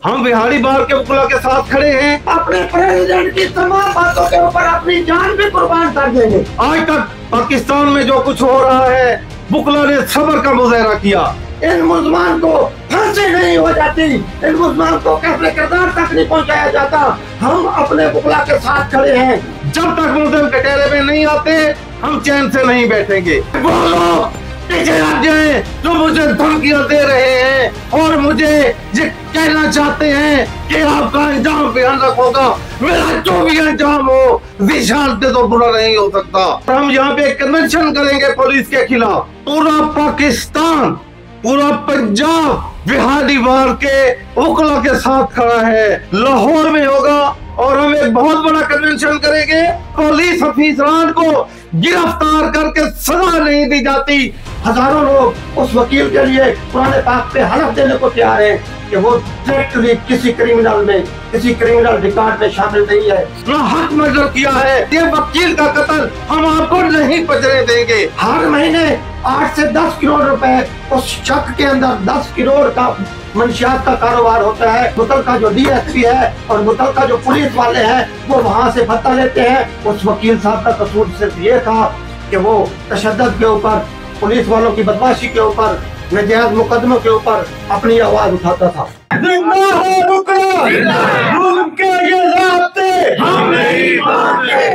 हम बिहारी बार के वकीलों के साथ खड़े हैं। अपने प्रेसिडेंट की तमाम बातों के ऊपर अपनी जान भी कुर्बान कर देंगे। आज तक पाकिस्तान में जो कुछ हो रहा है, वकीलों ने सब्र का मुजाहरा किया। इन मुसलमान को फांसी नहीं हो जाती, इन मुसलमान को कैफे किरदार तक नहीं पहुंचाया जाता। हम अपने वकीलों के साथ खड़े हैं। जब तक मुल्ज़िम कटहरे में नहीं आते, हम चैन से नहीं बैठेंगे। वो लोग पीछे हट जाए जो मुझे धमकियां दे रहे हैं और मुझे ये कहना चाहते हैं कि आपका अंजाम भयानक होगा। मेरा जो भी अंजाम हो, विशाल से तो बुरा नहीं हो सकता। हम यहाँ पे कन्वेंशन करेंगे पुलिस के खिलाफ। पूरा पाकिस्तान, पूरा पंजाब बिहारी बार के वकीलों के साथ खड़ा है। लाहौर में होगा और हम एक बहुत बड़ा कन्वेंशन करेंगे। पुलिस अफसरान को गिरफ्तार करके सजा नहीं दी जाती। हजारों लोग उस वकील के लिए पुराने पाक पे हलफ देने को तैयार है कि वो डायरेक्टली किसी क्रिमिनल रिकॉर्ड में शामिल नहीं है। हक मर्डर किया है। ये वकील का कत्ल हम आपको नहीं बचने देंगे। हर महीने 8 से 10 करोड़ रुपए उस शक के अंदर 10 करोड़ का मंशियात का कारोबार होता है। मुतलका जो DSP है और मुतलका जो पुलिस वाले हैं वो वहाँ से भत्ता लेते हैं। उस वकील साहब का कसूर सिर्फ ये था कि वो तशद्दुद के ऊपर, पुलिस वालों की बदमाशी के ऊपर, नाजायज मुकदमों के ऊपर अपनी आवाज उठाता था।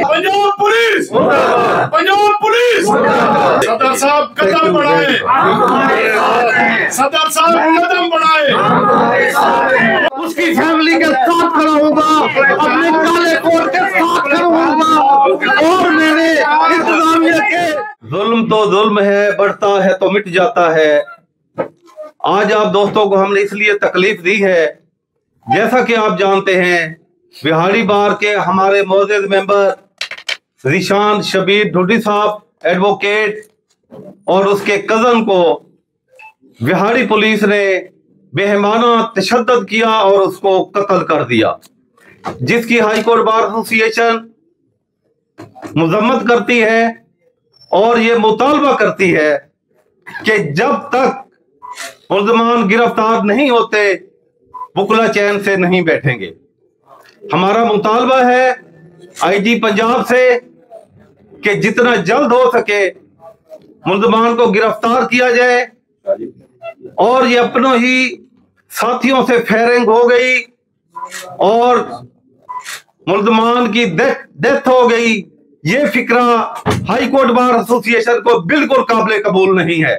पंजाब पुलिस, पंजाब पुलिस, सदर साहब कदम बढ़ाए, सदर साहब कदम बढ़ाए। उसकी फैमिली के साथ खड़ा होगा, अपने काले कोट के साथ खड़ा होगा और मेरे इंतजामिया के। जुल्म तो जुल्म है, बढ़ता है तो मिट जाता है। आज आप दोस्तों को हमने इसलिए तकलीफ दी है, जैसा कि आप जानते हैं बिहारी बार के हमारे मौजूद मेंबर ज़ीशान शबीर ढुड्डी साहब एडवोकेट और उसके कजन को बिहारी पुलिस ने बेहमाना तशद्दुद किया और उसको कत्ल कर दिया, जिसकी हाई कोर्ट बार एसोसिएशन मजम्मत करती है और ये मुतालबा करती है कि जब तक मुल्ज़मान गिरफ्तार नहीं होते, वकील चैन से नहीं बैठेंगे। हमारा मुतालबा है IG पंजाब से कि जितना जल्द हो सके मुल्ज़मान को गिरफ्तार किया जाए। और ये अपनों ही साथियों से फायरिंग हो गई और मुल्ज़मान की डेथ हो गई, ये फिक्रा हाई कोर्ट बार एसोसिएशन को बिल्कुल काबिल कबूल नहीं है।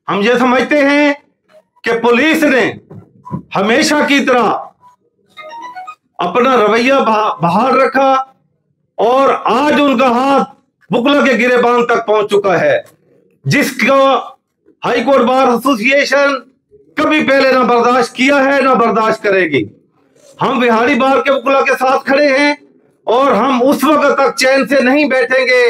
हम ये समझते हैं कि पुलिस ने हमेशा की तरह अपना रवैया बहाल रखा और आज उनका हाथ वकीलों के गिरेबान तक पहुंच चुका है, जिसका हाई कोर्ट बार एसोसिएशन कभी पहले ना बर्दाश्त किया है ना बर्दाश्त करेगी। हम बिहारी बार के वकीलों के साथ खड़े हैं और हम उस वक्त तक चैन से नहीं बैठेंगे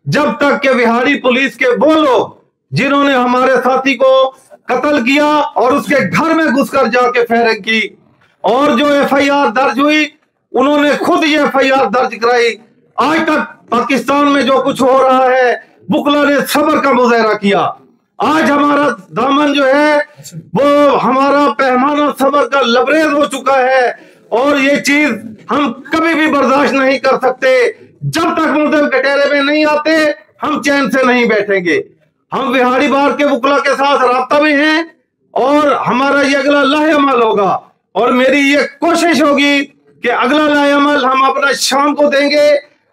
जब तक कि बिहारी पुलिस के वो लोग जिन्होंने हमारे साथी को कत्ल किया और उसके घर में घुसकर जाके फायरिंग की और जो FIR दर्ज हुई, उन्होंने खुद ये FIR दर्ज कराई। आज तक पाकिस्तान में जो कुछ हो रहा है, वकीलों ने सब्र का मुजाहरा किया। आज हमारा दामन जो है वो हमारा पैमाना सब्र का लबरेज हो चुका है और ये चीज हम कभी भी बर्दाश्त नहीं कर सकते। जब तक मुल्ज़िम कटहरे में नहीं आते, हम चैन से नहीं बैठेंगे। हम बिहारी बार के वकीलों के साथ राब्ता में हैं और हमारा ये अगला लाहेअमल होगा और मेरी ये कोशिश होगी कि अगला लाहेअमल हम अपना शाम को देंगे।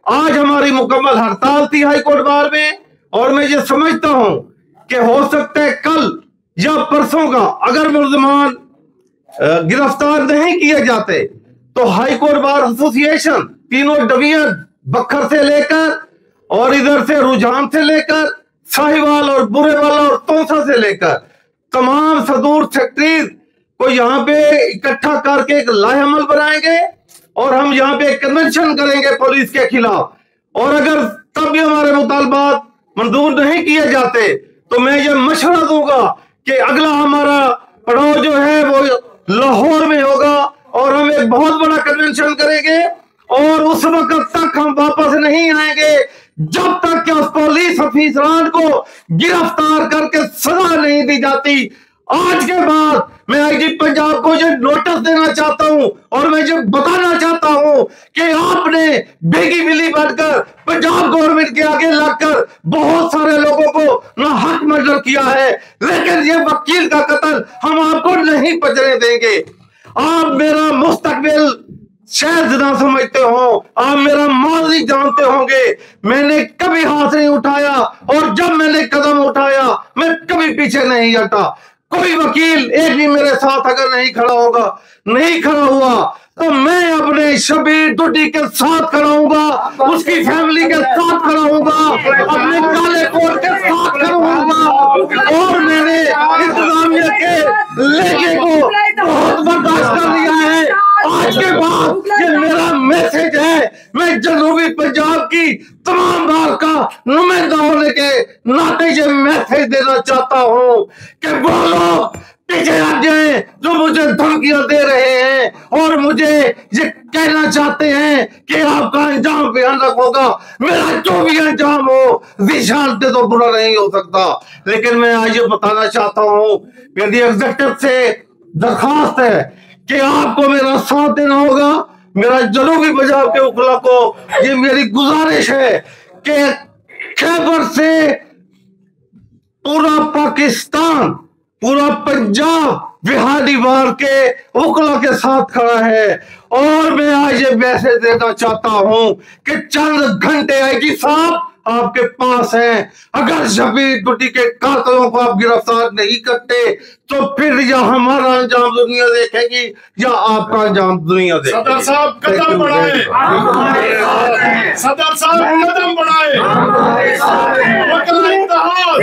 आज हमारी मुकम्मल हड़ताल थी हाई कोर्ट बार में और मैं ये समझता हूं कि हो सकता है कल या परसों का अगर मुल्ज़मान गिरफ्तार नहीं किए जाते तो हाई कोर्ट बार एसोसिएशन तीनों डिवीजन बखर से लेकर और इधर से रुझान से लेकर साहिवाल और बुरेवाला और तोसा से लेकर तमाम सदूर सेक्रेटरीज को यहाँ पे इकट्ठा करके एक लाहेअमल बनाएंगे और हम यहाँ पे कन्वेंशन करेंगे पुलिस के खिलाफ। और अगर तब भी हमारे मुतालबात मंजूर नहीं किए जाते तो मैं ये मशवरा दूंगा कि अगला हमारा पड़ाव जो है वो लाहौर में होगा और हम एक बहुत बड़ा कन्वेंशन करेंगे और उस वक्त तक हम वापस नहीं आएंगे जब तक कि उस पुलिस अफसरान को गिरफ्तार करके सजा नहीं दी जाती। آج کے بعد میں آئی جی پنجاب کو یہ نوٹس دینا چاہتا ہوں اور میں یہ بتانا چاہتا ہوں کہ آپ نے بیگی ملی بن کر پنجاب گورنمنٹ کے آگے لگ کر بہت سارے لوگوں کو ناحق مرڈر کیا ہے، لیکن یہ وکیل کا قتل ہم آپ کو نہیں بچنے دیں گے۔ آپ میرا مستقبل شاید نہ سمجھتے ہو، آپ میرا ماضی جانتے ہوں گے، میں نے کبھی ہاتھ نہیں اٹھایا اور جب میں نے قدم اٹھایا میں کبھی پیچھے نہیں ہٹا۔ کوئی وکیل ایک بھی میرے ساتھ اگر نہیں کھڑا ہوا تو میں اپنے شبیر ڈوڈی کے ساتھ کھڑا ہوں گا، اس کی فیملی کے ساتھ کھڑا ہوں گا، اپنے کالے کوٹ کے ساتھ کھڑا ہوں گا، اور میں نے انتظامیہ کے لہجے کو بہت برداشت کر لیا ہے۔ آج کے بعد یہ میرا میسج ہے، میں جنوبی پنجاب کی تمام بار کا نمائندہ ہونے کے ناطے یہ میسج دینا چاہتا ہوں کہ وہ لوگ پیچھے ہٹ جائیں جو مجھے دھمکیاں دے رہے ہیں اور مجھے یہ کہنا چاہتے ہیں کہ آپ کا انجام بھیانک ہوگا۔ میرا جو بھی انجام ہو ذیشان سے تو برا نہیں ہو سکتا، لیکن میں آج یہ بتانا چاہتا ہوں کہ ایگزیکٹو سے درخواست ہے کہ آپ کو میرا ساتھ دینا ہوگا۔ میرا جنوبی پنجاب کے وکلا کو یہ میری گزارش ہے کہ خیبر سے پورا پاکستان، پورا پنجاب بہادی بار کے وکلا کے ساتھ کھڑا ہے، اور میں آج یہ میسج دینا چاہتا ہوں کہ چند گھنٹے آئی جی صاحب آپ کے پاس ہیں، اگر شبیر ڈوڈی کے قاتلوں کو آپ گرفتار نہیں کرتے تو پھر یا ہمارا انجام دنیا دیکھے گی یا آپ کا انجام دنیا دیکھے گی۔ صدر صاحب قدم بڑھائیں، صدر صاحب قدم بڑھائیں، وکلا اتحاد،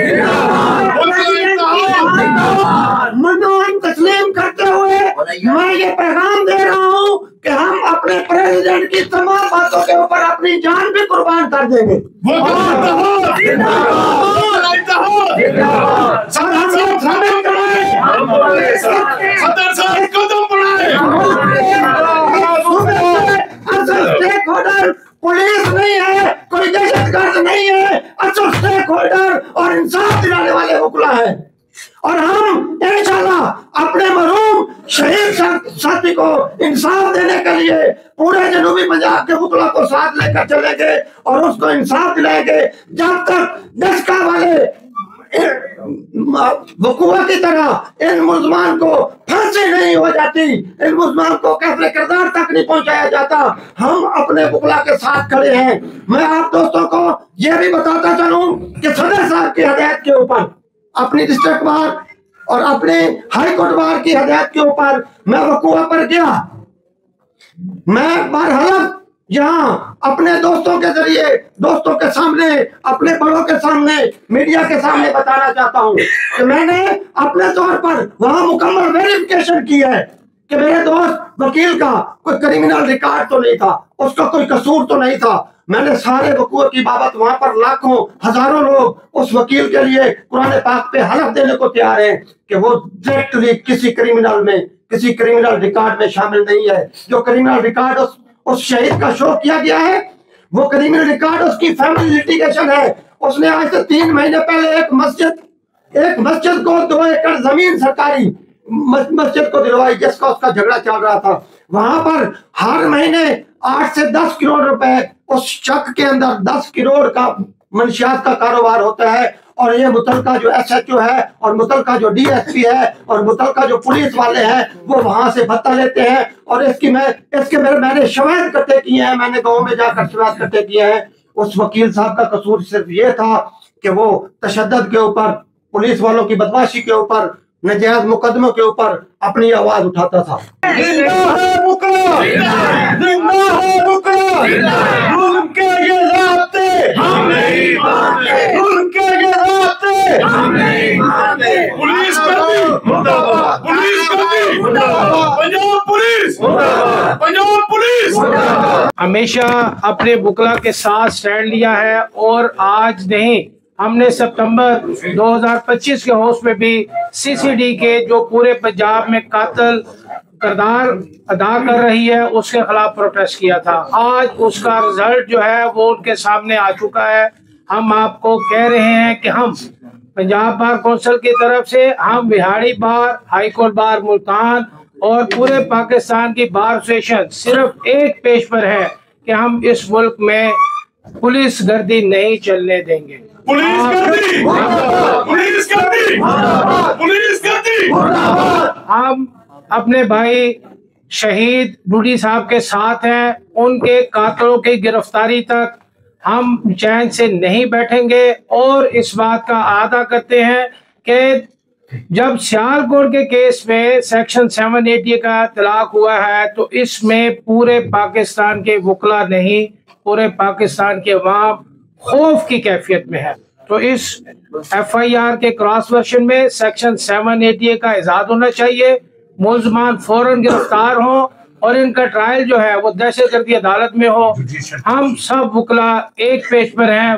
وکلا اتحاد، منوان تسلیم کرتے ہوئے میں یہ پیغام دے رہا ہوں کہ ہم اپنے پریزیڈنٹ کی تمام باتوں کے اوپر اپنی جان بھی قربان کر دیں گے۔ وکلا اتحاد، وکلا اتحاد، صدر صاحب قدم بڑھائیں، صدر صاحب قدم بڑھائیں۔ اصل اسٹیک ہولڈر پولیس نہیں ہے، کوئی دہشت گرد نہیں ہے، اصل اسٹیک ہولڈر اور انصاف دلانے والے وکلا ہیں، اور ہم انشاءاللہ اپنے مرحوم شہید ساتھی کو انصاف دینے کے لیے پورے جنوبی پنجاب کے وکلا کو ساتھ لے کر چلیں گے اور اس کو انصاف دلائیں گے جب تک ڈسکا والے وقوع کی طرح ان ملزمان کو پھانسی نہیں ہو جاتی، ان ملزمان کو کیفر کردار تک نہیں پہنچایا جاتا۔ ہم اپنے وکلا کے ساتھ کھڑے ہیں۔ میں آپ دوستوں کو یہ بھی بتاتا چلوں کہ صدر صاحب کی ہدایت کے اوپر، اپنی ڈسٹرکٹ بار اور اپنے ہائی کورٹ بار کی ہدایت کے اوپر میں وقوع پر گیا۔ میں برحلف یہاں اپنے دوستوں کے ذریعے، دوستوں کے سامنے، اپنے بڑوں کے سامنے، میڈیا کے سامنے بتانا چاہتا ہوں کہ میں نے اپنے طور پر وہاں مکمل ویریفیکیشن کی ہے کہ میرے دوست وکیل کا کوئی کریمنل ریکارڈ تو نہیں تھا، اس کا کوئی قصور تو نہیں تھا۔ میں نے سارے وقوع کی بابت وہاں پر لاکھوں ہزاروں لوگ اس وکیل کے لیے قرآن پاک پہ حلف دینے کو تیار ہیں کہ وہ ڈائریکٹلی کسی کریمنل ریکارڈ میں شامل نہیں ہے۔ جو کریمنل ریکارڈ اس شہید کا شو کیا گیا ہے وہ کریمنل ریکارڈ اس کی فیملی لیٹیگیشن ہے۔ اس نے آج سے 3 مہینے پہلے ایک مسجد کو 2 ایکڑ زمین سرکاری مسجد کو دلوائی جس کا اس کا جھگڑا چل رہا تھا۔ وہاں پر ہر مہینے 8 سے 10 کروڑ روپے اس چک کے اندر 10 کروڑ کا منشیات کا کاروبار ہوتا ہے، اور یہ متعلقہ جو ایس ایچ او ہے اور متعلقہ جو ڈی ایس پی ہے اور متعلقہ جو پولیس والے ہیں وہ وہاں سے بھتہ لیتے ہیں، اور میں نے شواہد اکٹھے کیے ہیں، میں نے گاؤں میں جا کر شواہد اکٹھے کیے ہیں۔ اس وکیل صاحب کا قصور صرف یہ تھا کہ وہ تشدد کے اوپر، پولیس والوں کی بدمعاشی کے اوپر، نجائز مقدموں کے اوپر اپنی آواز اٹھاتا تھا۔ زندہ ہے وکلا، زندہ ہے وکلا، ظلم کے یہ رابطے ہم نہیں مانتے، ظلم کے یہ رابطے ہم نہیں مانتے۔ پولیس کرتی مرد آباد، پولیس کرتی مرد آباد، پنجاب پولیس مرد آباد، پنجاب پولیس مرد آباد۔ ہمیشہ اپنے وکلا کے ساتھ سٹینڈ لیا ہے، اور آج نہیں، ہم نے ستمبر 2025 کے ہوش میں بھی سی سی ڈی کے جو پورے پنجاب میں قاتل کردار ادا کر رہی ہے اس کے خلاف پروٹیسٹ کیا تھا۔ آج اس کا رزلٹ جو ہے وہ ان کے سامنے آ چکا ہے۔ ہم آپ کو کہہ رہے ہیں کہ ہم पंजाब बार कौंसिल की तरफ से हम बिहाड़ी बार, हाई कोर्ट बार मुल्तान और पूरे पाकिस्तान की बार एसोसिएशन सिर्फ एक पेश पर है कि हम इस मुल्क में पुलिस गर्दी नहीं चलने देंगे। पुलिस गर्दी, पुलिस गर्दी, पुलिस गर्दी। हम अपने भाई शहीद बूढ़ी साहब के साथ हैं, उनके कातलों की गिरफ्तारी तक हम चैन से नहीं बैठेंगे और इस बात का आदा करते हैं कि जब सियालकोट के केस में सेक्शन 780 का तलाक हुआ है तो इसमें पूरे पाकिस्तान के वकला नहीं, पूरे पाकिस्तान के अवाम खौफ की कैफियत में है। तो इस FIR के क्रॉस वर्जन में सेक्शन 780 का इजाद होना चाहिए, मुलजमान फौरन गिरफ्तार हों और इनका ट्रायल जो है वो दहशतगर्दी अदालत में हो। हम सब वकला एक पेज पर हैं।